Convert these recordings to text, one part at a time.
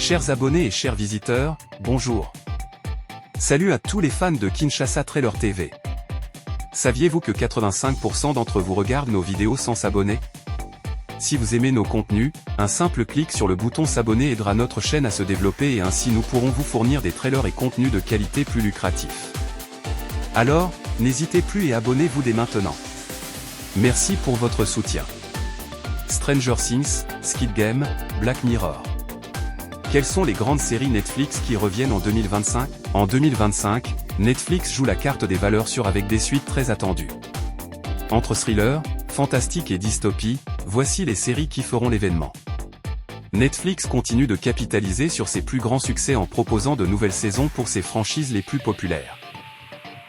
Chers abonnés et chers visiteurs, bonjour. Salut à tous les fans de Kinshasa Trailer TV. Saviez-vous que 85% d'entre vous regardent nos vidéos sans s'abonner? Si vous aimez nos contenus, un simple clic sur le bouton s'abonner aidera notre chaîne à se développer et ainsi nous pourrons vous fournir des trailers et contenus de qualité plus lucratifs. Alors, n'hésitez plus et abonnez-vous dès maintenant. Merci pour votre soutien. Stranger Things, Squid Game, Black Mirror. Quelles sont les grandes séries Netflix qui reviennent en 2025? En 2025, Netflix joue la carte des valeurs sûres avec des suites très attendues. Entre thriller, fantastique et dystopie, voici les séries qui feront l'événement. Netflix continue de capitaliser sur ses plus grands succès en proposant de nouvelles saisons pour ses franchises les plus populaires.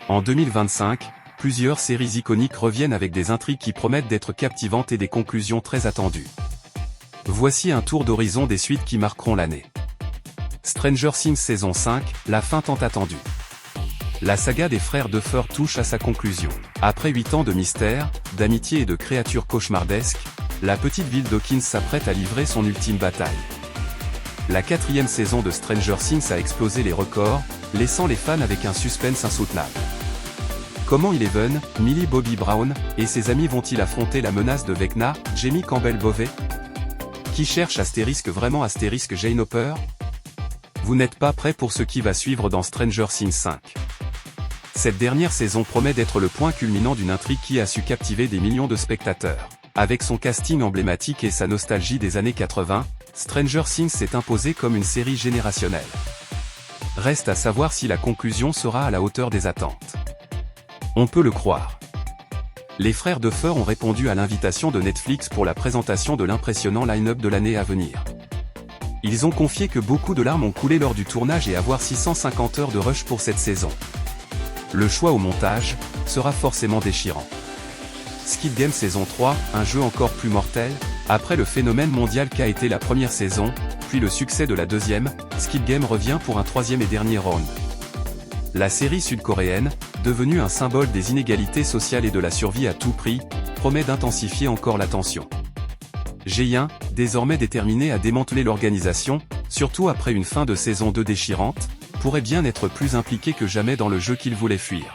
En 2025, plusieurs séries iconiques reviennent avec des intrigues qui promettent d'être captivantes et des conclusions très attendues. Voici un tour d'horizon des suites qui marqueront l'année. Stranger Things saison 5, la fin tant attendue. La saga des frères Duffer touche à sa conclusion. Après 8 ans de mystère, d'amitié et de créatures cauchemardesques, la petite ville d'Hawkins s'apprête à livrer son ultime bataille. La 4e saison de Stranger Things a explosé les records, laissant les fans avec un suspense insoutenable. Comment Eleven, Millie Bobby Brown, et ses amis vont-ils affronter la menace de Vecna, Jamie Campbell-Bovet? Qui cherche vraiment Jane Hopper? Vous n'êtes pas prêt pour ce qui va suivre dans Stranger Things 5. Cette dernière saison promet d'être le point culminant d'une intrigue qui a su captiver des millions de spectateurs. Avec son casting emblématique et sa nostalgie des années 80, Stranger Things s'est imposé comme une série générationnelle. Reste à savoir si la conclusion sera à la hauteur des attentes. On peut le croire. Les frères Duffer ont répondu à l'invitation de Netflix pour la présentation de l'impressionnant line-up de l'année à venir. Ils ont confié que beaucoup de larmes ont coulé lors du tournage et avoir 650 heures de rush pour cette saison. Le choix au montage sera forcément déchirant. Squid Game saison 3, un jeu encore plus mortel. Après le phénomène mondial qu'a été la première saison, puis le succès de la deuxième, Squid Game revient pour un 3e et dernier round. La série sud-coréenne, devenue un symbole des inégalités sociales et de la survie à tout prix, promet d'intensifier encore la tension. Jae-in, désormais déterminé à démanteler l'organisation, surtout après une fin de saison 2 déchirante, pourrait bien être plus impliqué que jamais dans le jeu qu'il voulait fuir.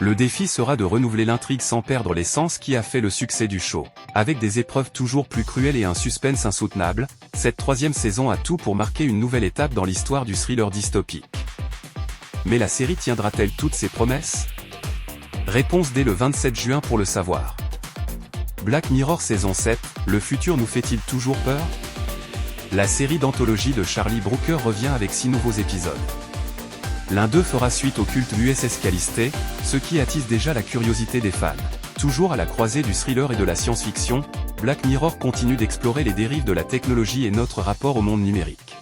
Le défi sera de renouveler l'intrigue sans perdre l'essence qui a fait le succès du show. Avec des épreuves toujours plus cruelles et un suspense insoutenable, cette 3e saison a tout pour marquer une nouvelle étape dans l'histoire du thriller dystopique. Mais la série tiendra-t-elle toutes ses promesses? Réponse dès le 27 juin pour le savoir. Black Mirror saison 7, le futur nous fait-il toujours peur? La série d'anthologie de Charlie Brooker revient avec 6 nouveaux épisodes. L'un d'eux fera suite au culte USS Callister, ce qui attise déjà la curiosité des fans. Toujours à la croisée du thriller et de la science-fiction, Black Mirror continue d'explorer les dérives de la technologie et notre rapport au monde numérique.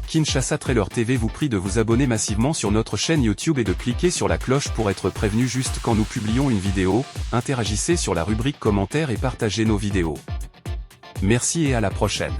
Kinshasa Trailer TV vous prie de vous abonner massivement sur notre chaîne YouTube et de cliquer sur la cloche pour être prévenu juste quand nous publions une vidéo. Interagissez sur la rubrique commentaires et partagez nos vidéos. Merci et à la prochaine.